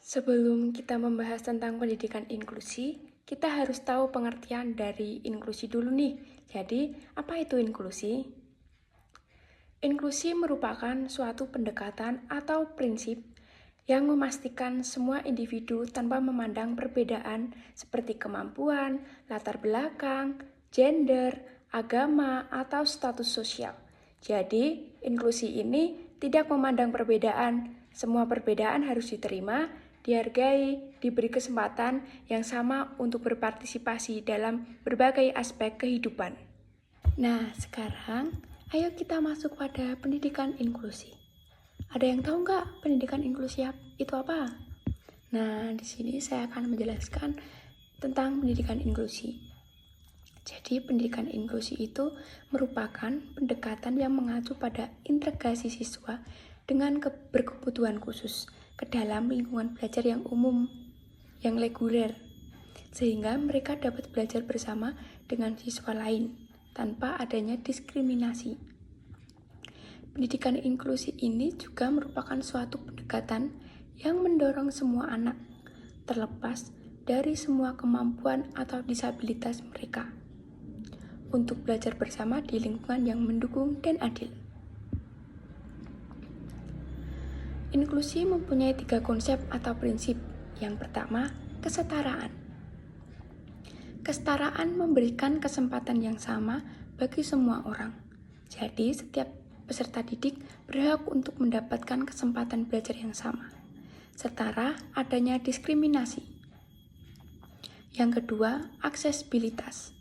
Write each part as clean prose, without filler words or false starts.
Sebelum kita membahas tentang pendidikan inklusi, kita harus tahu pengertian dari inklusi dulu nih. Jadi, apa itu inklusi? Inklusi merupakan suatu pendekatan atau prinsip yang memastikan semua individu tanpa memandang perbedaan seperti kemampuan, latar belakang, gender, agama, atau status sosial. Jadi, inklusi ini tidak memandang perbedaan. Semua perbedaan harus diterima, dihargai, diberi kesempatan yang sama untuk berpartisipasi dalam berbagai aspek kehidupan. Nah, sekarang ayo kita masuk pada pendidikan inklusi. Ada yang tahu nggak pendidikan inklusi itu apa? Nah, di sini saya akan menjelaskan tentang pendidikan inklusi. Jadi, pendidikan inklusi itu merupakan pendekatan yang mengacu pada integrasi siswa dengan berkebutuhan khusus ke dalam lingkungan belajar yang umum, yang reguler, sehingga mereka dapat belajar bersama dengan siswa lain tanpa adanya diskriminasi. Pendidikan inklusi ini juga merupakan suatu pendekatan yang mendorong semua anak, terlepas dari semua kemampuan atau disabilitas mereka, untuk belajar bersama di lingkungan yang mendukung dan adil. Inklusi mempunyai 3 konsep atau prinsip. Yang pertama, kesetaraan. Kesetaraan memberikan kesempatan yang sama bagi semua orang. Jadi, setiap peserta didik berhak untuk mendapatkan kesempatan belajar yang sama, setara adanya diskriminasi. Yang kedua, aksesibilitas.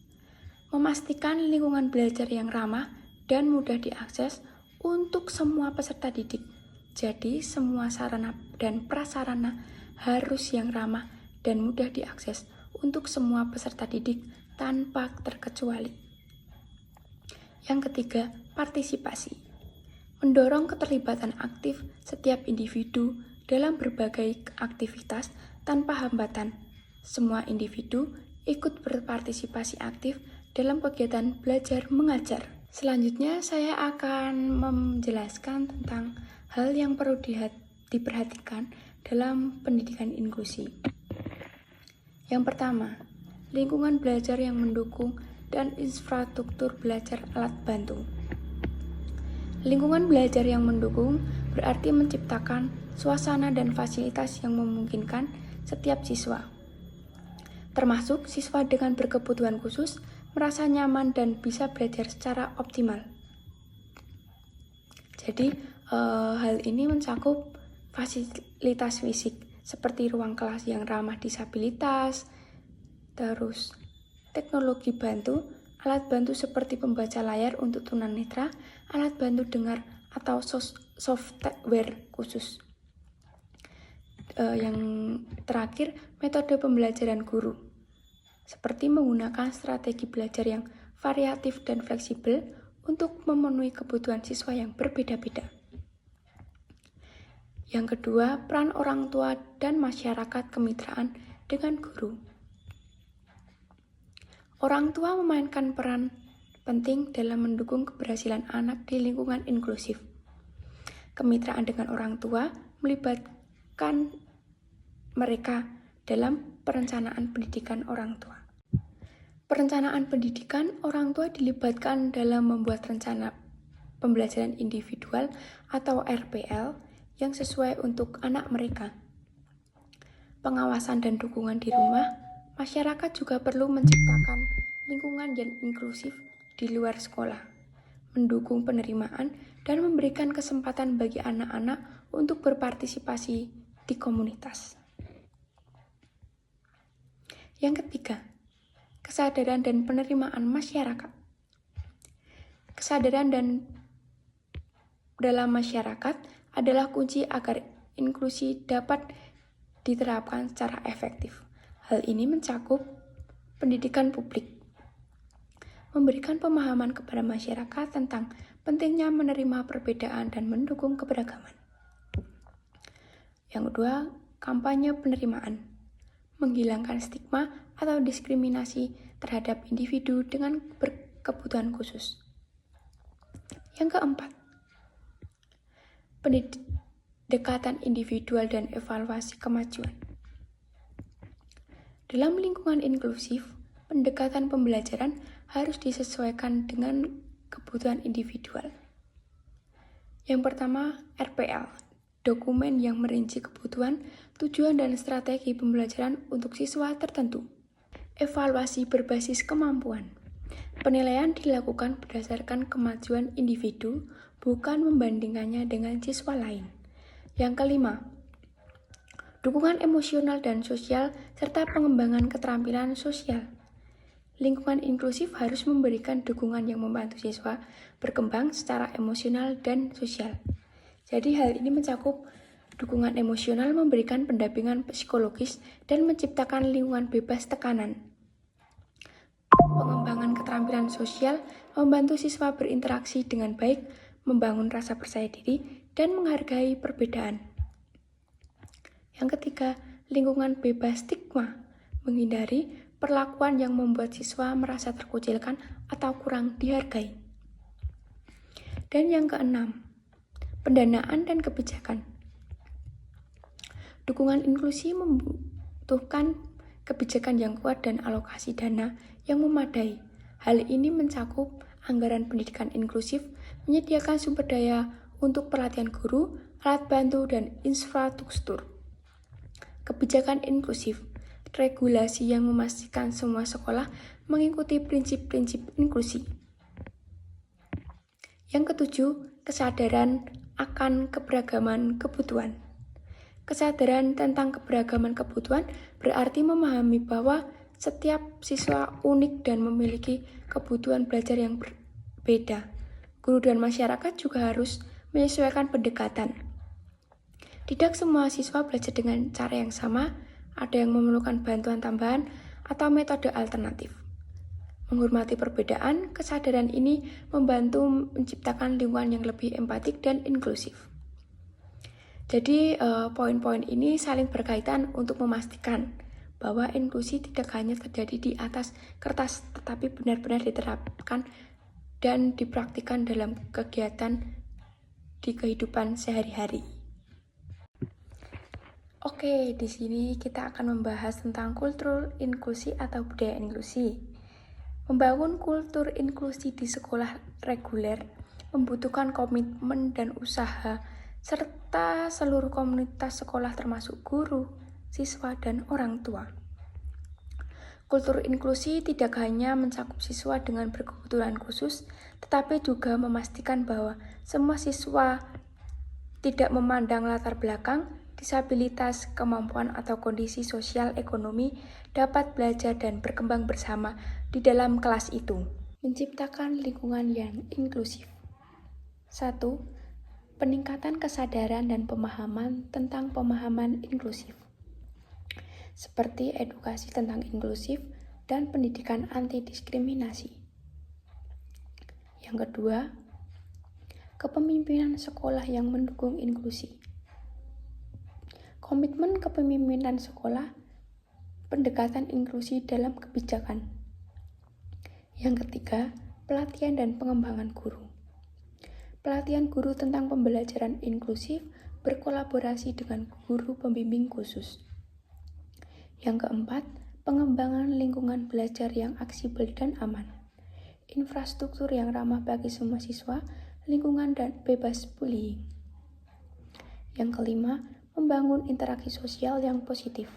Memastikan lingkungan belajar yang ramah dan mudah diakses untuk semua peserta didik. Jadi, semua sarana dan prasarana harus yang ramah dan mudah diakses untuk semua peserta didik tanpa terkecuali. Yang ketiga, partisipasi. Mendorong keterlibatan aktif setiap individu dalam berbagai aktivitas tanpa hambatan. Semua individu ikut berpartisipasi aktif dalam kegiatan belajar mengajar. Selanjutnya saya akan menjelaskan tentang hal yang perlu diperhatikan dalam pendidikan inklusi. Yang pertama, lingkungan belajar yang mendukung dan infrastruktur belajar alat bantu. Lingkungan belajar yang mendukung berarti menciptakan suasana dan fasilitas yang memungkinkan setiap siswa, termasuk siswa dengan berkebutuhan khusus, merasa nyaman dan bisa belajar secara optimal. Jadi, hal ini mencakup fasilitas fisik seperti ruang kelas yang ramah disabilitas, terus teknologi bantu, alat bantu seperti pembaca layar untuk tunanetra, alat bantu dengar atau software khusus. Yang terakhir, metode pembelajaran guru, seperti menggunakan strategi belajar yang variatif dan fleksibel untuk memenuhi kebutuhan siswa yang berbeda-beda. Yang kedua, peran orang tua dan masyarakat kemitraan dengan guru. Orang tua memainkan peran penting dalam mendukung keberhasilan anak di lingkungan inklusif. Kemitraan dengan orang tua melibatkan mereka dalam perencanaan pendidikan orang tua. Perencanaan pendidikan orang tua dilibatkan dalam membuat rencana pembelajaran individual atau RPL yang sesuai untuk anak mereka. Pengawasan dan dukungan di rumah, masyarakat juga perlu menciptakan lingkungan yang inklusif di luar sekolah, mendukung penerimaan dan memberikan kesempatan bagi anak-anak untuk berpartisipasi di komunitas. Yang ketiga, kesadaran dan penerimaan masyarakat. Kesadaran dalam masyarakat adalah kunci agar inklusi dapat diterapkan secara efektif. Hal ini mencakup pendidikan publik, memberikan pemahaman kepada masyarakat tentang pentingnya menerima perbedaan dan mendukung keberagaman. Yang kedua, kampanye penerimaan, menghilangkan stigma atau diskriminasi terhadap individu dengan berkebutuhan khusus. Yang keempat, pendekatan individual dan evaluasi kemajuan. Dalam lingkungan inklusif, pendekatan pembelajaran harus disesuaikan dengan kebutuhan individual. Yang pertama, RPL, dokumen yang merinci kebutuhan, tujuan, dan strategi pembelajaran untuk siswa tertentu. Evaluasi berbasis kemampuan. Penilaian dilakukan berdasarkan kemajuan individu, bukan membandingkannya dengan siswa lain. Yang kelima, dukungan emosional dan sosial serta pengembangan keterampilan sosial. Lingkungan inklusif harus memberikan dukungan yang membantu siswa berkembang secara emosional dan sosial. Jadi hal ini mencakup dukungan emosional, memberikan pendampingan psikologis, dan menciptakan lingkungan bebas tekanan. Pengembangan keterampilan sosial membantu siswa berinteraksi dengan baik, membangun rasa percaya diri, dan menghargai perbedaan. Yang ketiga, lingkungan bebas stigma, menghindari perlakuan yang membuat siswa merasa terkucilkan atau kurang dihargai. Dan yang keenam, pendanaan dan kebijakan. Dukungan inklusi membutuhkan kebijakan yang kuat dan alokasi dana yang memadai. Hal ini mencakup anggaran pendidikan inklusif, menyediakan sumber daya untuk pelatihan guru, alat bantu, dan infrastruktur. Kebijakan inklusif, regulasi yang memastikan semua sekolah mengikuti prinsip-prinsip inklusi. Yang ketujuh, kesadaran akan keberagaman kebutuhan. Kesadaran tentang keberagaman kebutuhan berarti memahami bahwa setiap siswa unik dan memiliki kebutuhan belajar yang berbeda. Guru dan masyarakat juga harus menyesuaikan pendekatan. Tidak semua siswa belajar dengan cara yang sama, ada yang memerlukan bantuan tambahan atau metode alternatif. Menghormati perbedaan, kesadaran ini membantu menciptakan lingkungan yang lebih empatik dan inklusif. Jadi, poin-poin ini saling berkaitan untuk memastikan bahwa inklusi tidak hanya terjadi di atas kertas, tetapi benar-benar diterapkan dan dipraktikkan dalam kegiatan di kehidupan sehari-hari. Oke, di sini kita akan membahas tentang kultur inklusi atau budaya inklusi. Membangun kultur inklusi di sekolah reguler membutuhkan komitmen dan usaha serta seluruh komunitas sekolah termasuk guru, siswa, dan orang tua. Kultur inklusi tidak hanya mencakup siswa dengan berkebutuhan khusus, tetapi juga memastikan bahwa semua siswa tidak memandang latar belakang, disabilitas, kemampuan, atau kondisi sosial ekonomi dapat belajar dan berkembang bersama di dalam kelas itu. Menciptakan lingkungan yang inklusif. 1. Peningkatan kesadaran dan pemahaman tentang pemahaman inklusif, seperti edukasi tentang inklusif dan pendidikan anti-diskriminasi. Yang kedua, kepemimpinan sekolah yang mendukung inklusi. Komitmen kepemimpinan sekolah, pendekatan inklusi dalam kebijakan. Yang ketiga, pelatihan dan pengembangan guru. Pelatihan guru tentang pembelajaran inklusif berkolaborasi dengan guru pembimbing khusus. Yang keempat, pengembangan lingkungan belajar yang aksibel dan aman. Infrastruktur yang ramah bagi semua siswa, lingkungan dan bebas bullying. Yang kelima, membangun interaksi sosial yang positif.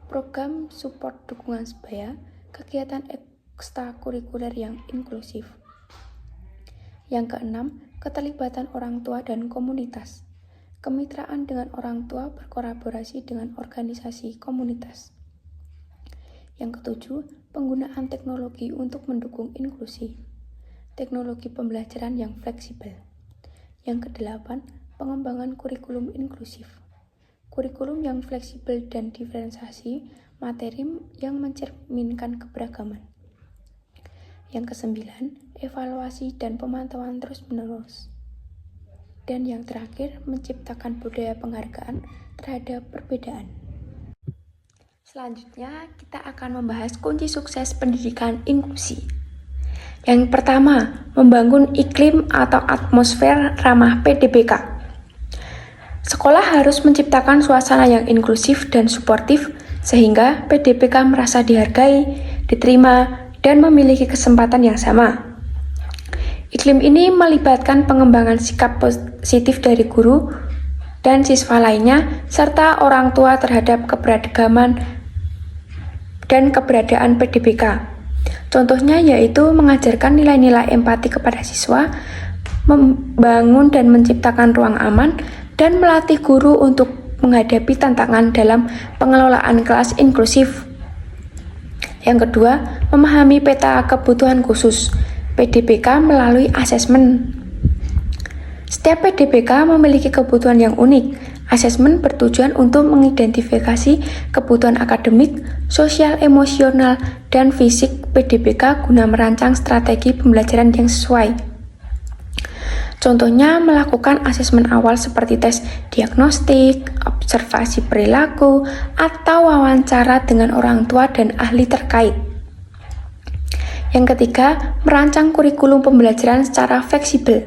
Program support dukungan sebaya, kegiatan ekstrakurikuler yang inklusif. Yang keenam, keterlibatan orang tua dan komunitas. Kemitraan dengan orang tua berkolaborasi dengan organisasi komunitas. Yang ketujuh, penggunaan teknologi untuk mendukung inklusi. Teknologi pembelajaran yang fleksibel. Yang kedelapan, pengembangan kurikulum inklusif. Kurikulum yang fleksibel dan diferensiasi materi yang mencerminkan keberagaman. Yang kesembilan, evaluasi dan pemantauan terus-menerus. Dan yang terakhir, menciptakan budaya penghargaan terhadap perbedaan. Selanjutnya, kita akan membahas kunci sukses pendidikan inklusi. Yang pertama, membangun iklim atau atmosfer ramah PDBK. Sekolah harus menciptakan suasana yang inklusif dan suportif sehingga PDPK merasa dihargai, diterima, dan memiliki kesempatan yang sama. Iklim ini melibatkan pengembangan sikap positif dari guru dan siswa lainnya, serta orang tua terhadap keberagaman dan keberadaan PDPK. Contohnya yaitu mengajarkan nilai-nilai empati kepada siswa, membangun dan menciptakan ruang aman, dan melatih guru untuk menghadapi tantangan dalam pengelolaan kelas inklusif. Yang kedua, memahami peta kebutuhan khusus PDPK melalui asesmen. Setiap PDPK memiliki kebutuhan yang unik. Asesmen bertujuan untuk mengidentifikasi kebutuhan akademik, sosial, emosional, dan fisik PDPK guna merancang strategi pembelajaran yang sesuai. Contohnya melakukan asesmen awal seperti tes diagnostik, observasi perilaku, atau wawancara dengan orang tua dan ahli terkait. Yang ketiga, merancang kurikulum pembelajaran secara fleksibel.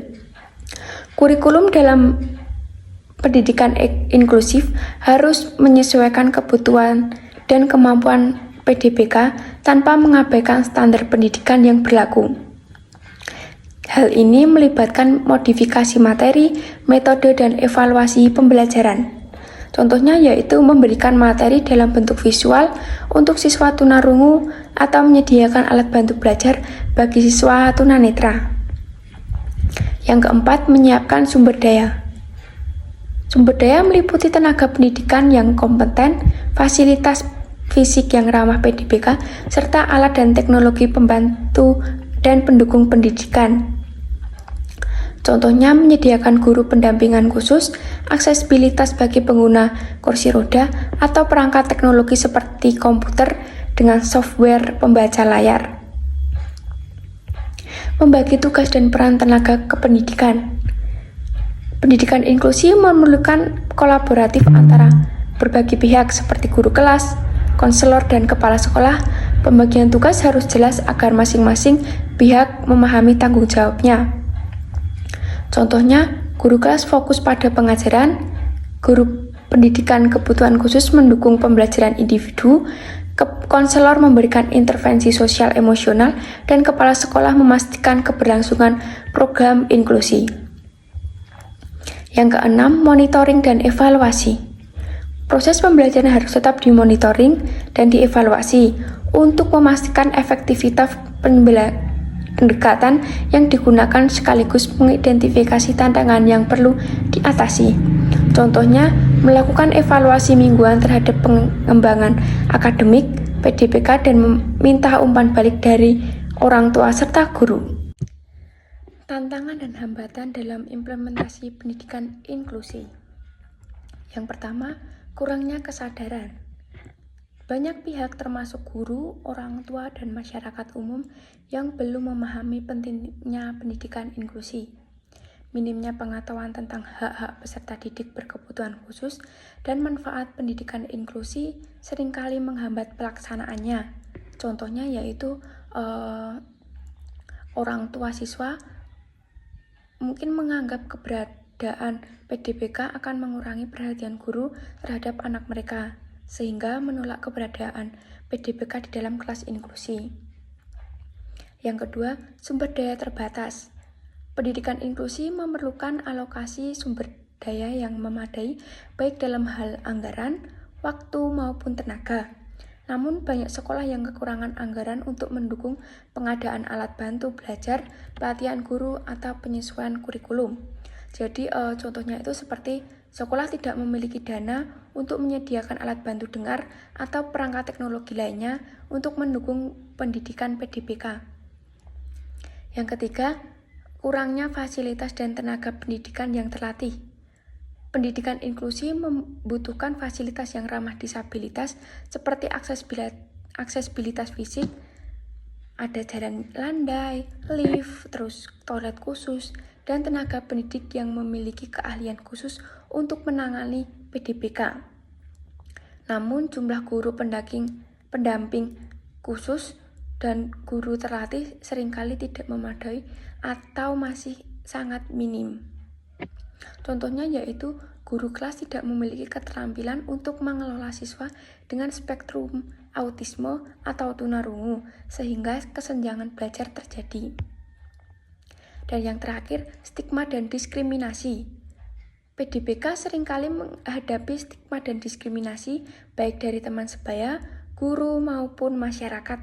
Kurikulum dalam pendidikan inklusif harus menyesuaikan kebutuhan dan kemampuan PDPK tanpa mengabaikan standar pendidikan yang berlaku. Hal ini melibatkan modifikasi materi, metode, dan evaluasi pembelajaran. Contohnya yaitu memberikan materi dalam bentuk visual untuk siswa tunarungu atau menyediakan alat bantu belajar bagi siswa tunanetra. Yang keempat, menyiapkan sumber daya. Sumber daya meliputi tenaga pendidikan yang kompeten, fasilitas fisik yang ramah PDPK, serta alat dan teknologi pembantu dan pendukung pendidikan. Contohnya menyediakan guru pendampingan khusus, aksesibilitas bagi pengguna kursi roda, atau perangkat teknologi seperti komputer dengan software pembaca layar. Membagi tugas dan peran tenaga kependidikan. Pendidikan inklusi memerlukan kolaboratif antara berbagai pihak seperti guru kelas, konselor, dan kepala sekolah. Pembagian tugas harus jelas agar masing-masing pihak memahami tanggung jawabnya. Contohnya, guru kelas fokus pada pengajaran, guru pendidikan kebutuhan khusus mendukung pembelajaran individu, konselor memberikan intervensi sosial emosional, dan kepala sekolah memastikan keberlangsungan program inklusi. Yang keenam, monitoring dan evaluasi. Proses pembelajaran harus tetap dimonitoring dan dievaluasi untuk memastikan efektivitas pendekatan yang digunakan sekaligus mengidentifikasi tantangan yang perlu diatasi. Contohnya, melakukan evaluasi mingguan terhadap pengembangan akademik PDPK dan meminta umpan balik dari orang tua serta guru. Tantangan dan hambatan dalam implementasi pendidikan inklusi. Yang pertama, kurangnya kesadaran. Banyak pihak termasuk guru, orang tua, dan masyarakat umum yang belum memahami pentingnya pendidikan inklusi. Minimnya pengetahuan tentang hak-hak peserta didik berkebutuhan khusus dan manfaat pendidikan inklusi seringkali menghambat pelaksanaannya. Contohnya yaitu orang tua siswa mungkin menganggap keberadaan PDPK akan mengurangi perhatian guru terhadap anak mereka, sehingga menolak keberadaan PDPK di dalam kelas inklusi. Yang kedua, sumber daya terbatas. Pendidikan inklusi memerlukan alokasi sumber daya yang memadai, baik dalam hal anggaran, waktu, maupun tenaga. Namun, banyak sekolah yang kekurangan anggaran untuk mendukung pengadaan alat bantu belajar, pelatihan guru, atau penyesuaian kurikulum. Jadi, contohnya itu seperti sekolah tidak memiliki dana untuk menyediakan alat bantu dengar atau perangkat teknologi lainnya untuk mendukung pendidikan PDPK. Yang ketiga, kurangnya fasilitas dan tenaga pendidikan yang terlatih. Pendidikan inklusi membutuhkan fasilitas yang ramah disabilitas seperti aksesibilitas fisik, ada jalan landai, lift, terus toilet khusus, dan tenaga pendidik yang memiliki keahlian khusus untuk menangani PDPK. Namun jumlah guru pendamping khusus dan guru terlatih seringkali tidak memadai atau masih sangat minim. Contohnya yaitu guru kelas tidak memiliki keterampilan untuk mengelola siswa dengan spektrum autisme atau tunarungu, sehingga kesenjangan belajar terjadi. Dan yang terakhir, stigma dan diskriminasi. PDBK seringkali menghadapi stigma dan diskriminasi baik dari teman sebaya, guru, maupun masyarakat.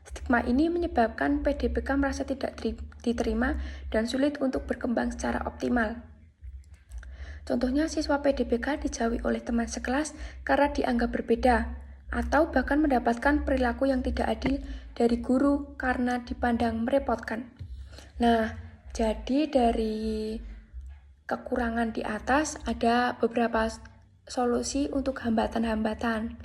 Stigma ini menyebabkan PDBK merasa tidak diterima dan sulit untuk berkembang secara optimal. Contohnya, siswa PDBK dijauhi oleh teman sekelas karena dianggap berbeda, atau bahkan mendapatkan perilaku yang tidak adil dari guru karena dipandang merepotkan. Nah, jadi dari kekurangan di atas ada beberapa solusi untuk hambatan-hambatan.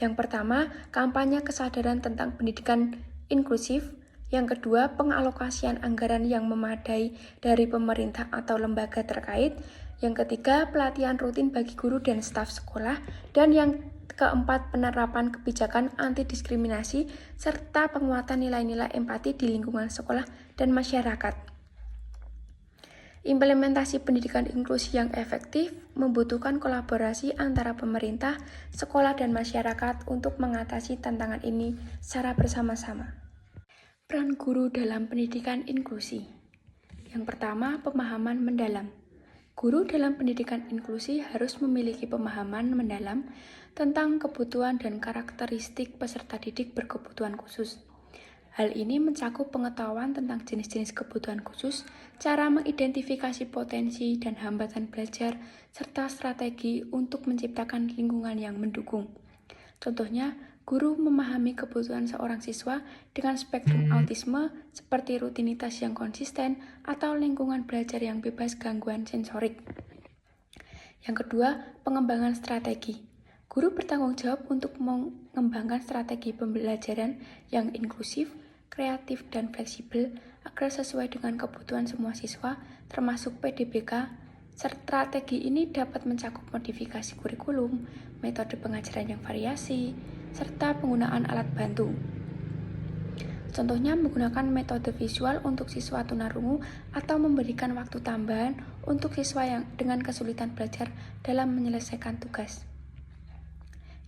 Yang pertama, kampanye kesadaran tentang pendidikan inklusif. Yang kedua, pengalokasian anggaran yang memadai dari pemerintah atau lembaga terkait. Yang ketiga, pelatihan rutin bagi guru dan staf sekolah. Dan yang keempat, penerapan kebijakan anti diskriminasi serta penguatan nilai-nilai empati di lingkungan sekolah dan masyarakat. Implementasi pendidikan inklusi yang efektif membutuhkan kolaborasi antara pemerintah, sekolah, dan masyarakat untuk mengatasi tantangan ini secara bersama-sama. Peran guru dalam pendidikan inklusi. Yang pertama, pemahaman mendalam. Guru dalam pendidikan inklusi harus memiliki pemahaman mendalam tentang kebutuhan dan karakteristik peserta didik berkebutuhan khusus. Hal ini mencakup pengetahuan tentang jenis-jenis kebutuhan khusus, cara mengidentifikasi potensi dan hambatan belajar, serta strategi untuk menciptakan lingkungan yang mendukung. Contohnya, guru memahami kebutuhan seorang siswa dengan spektrum autisme seperti rutinitas yang konsisten atau lingkungan belajar yang bebas gangguan sensorik. Yang kedua, pengembangan strategi. Guru bertanggung jawab untuk mengembangkan strategi pembelajaran yang inklusif, kreatif, dan fleksibel agar sesuai dengan kebutuhan semua siswa, termasuk PDBK. Strategi ini dapat mencakup modifikasi kurikulum, metode pengajaran yang variasi, serta penggunaan alat bantu. Contohnya menggunakan metode visual untuk siswa tunarungu atau memberikan waktu tambahan untuk siswa yang dengan kesulitan belajar dalam menyelesaikan tugas.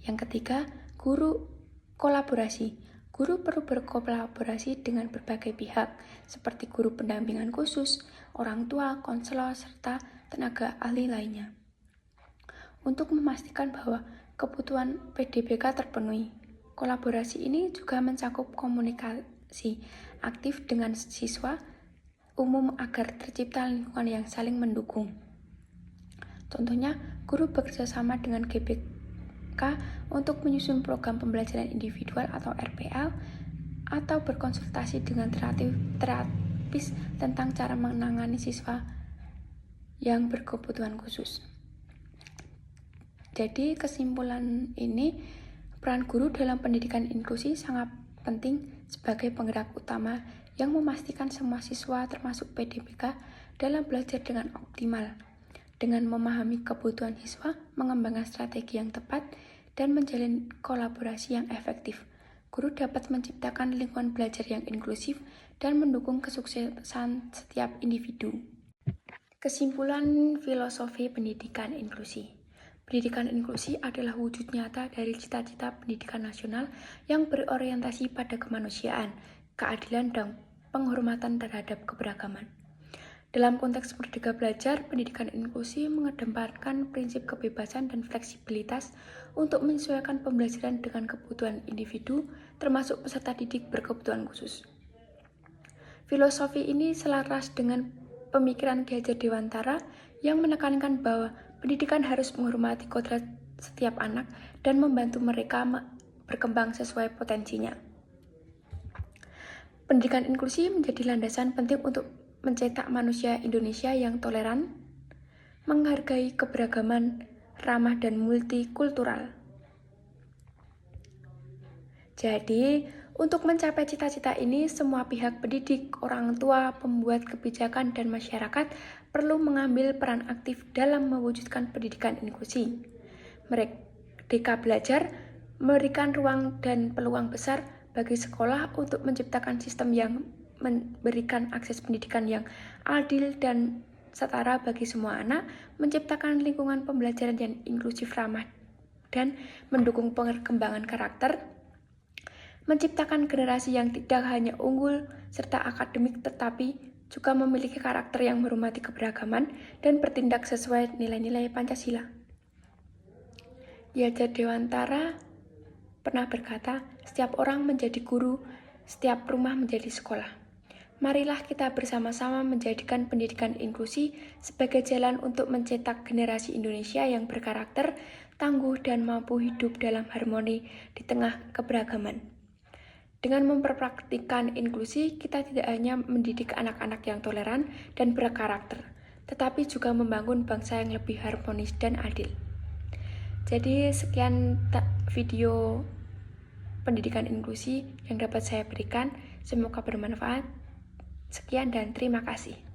Yang ketiga, guru kolaborasi. Guru perlu berkolaborasi dengan berbagai pihak, seperti guru pendampingan khusus, orang tua, konselor, serta tenaga ahli lainnya, untuk memastikan bahwa kebutuhan PDBK terpenuhi. Kolaborasi ini juga mencakup komunikasi aktif dengan siswa umum agar tercipta lingkungan yang saling mendukung. Contohnya, guru bekerja sama dengan GBK untuk menyusun program pembelajaran individual atau RPL, atau berkonsultasi dengan terapis tentang cara menangani siswa yang berkebutuhan khusus. Jadi kesimpulan ini, peran guru dalam pendidikan inklusi sangat penting sebagai penggerak utama yang memastikan semua siswa termasuk PDBK dalam belajar dengan optimal. Dengan memahami kebutuhan siswa, mengembangkan strategi yang tepat, dan menjalin kolaborasi yang efektif, guru dapat menciptakan lingkungan belajar yang inklusif dan mendukung kesuksesan setiap individu. Kesimpulan filosofi pendidikan inklusi. Pendidikan inklusi adalah wujud nyata dari cita-cita pendidikan nasional yang berorientasi pada kemanusiaan, keadilan, dan penghormatan terhadap keberagaman. Dalam konteks Merdeka Belajar, pendidikan inklusi mengedepankan prinsip kebebasan dan fleksibilitas untuk menyesuaikan pembelajaran dengan kebutuhan individu, termasuk peserta didik berkebutuhan khusus. Filosofi ini selaras dengan pemikiran Ki Hajar Dewantara yang menekankan bahwa pendidikan harus menghormati kodrat setiap anak dan membantu mereka berkembang sesuai potensinya. Pendidikan inklusi menjadi landasan penting untuk mencetak manusia Indonesia yang toleran, menghargai keberagaman, ramah, dan multikultural. Jadi, untuk mencapai cita-cita ini, semua pihak pendidik, orang tua, pembuat kebijakan, dan masyarakat perlu mengambil peran aktif dalam mewujudkan pendidikan inklusi. Merdeka Belajar memberikan ruang dan peluang besar bagi sekolah untuk menciptakan sistem yang memberikan akses pendidikan yang adil dan setara bagi semua anak, menciptakan lingkungan pembelajaran yang inklusif, ramah, dan mendukung perkembangan karakter, menciptakan generasi yang tidak hanya unggul serta akademik tetapi juga memiliki karakter yang menghormati keberagaman dan bertindak sesuai nilai-nilai Pancasila. Yadza Dewantara pernah berkata, setiap orang menjadi guru, setiap rumah menjadi sekolah. Marilah kita bersama-sama menjadikan pendidikan inklusi sebagai jalan untuk mencetak generasi Indonesia yang berkarakter, tangguh, dan mampu hidup dalam harmoni di tengah keberagaman. Dengan memperpraktikkan inklusi, kita tidak hanya mendidik anak-anak yang toleran dan berkarakter, tetapi juga membangun bangsa yang lebih harmonis dan adil. Jadi sekian video pendidikan inklusi yang dapat saya berikan. Semoga bermanfaat. Sekian dan terima kasih.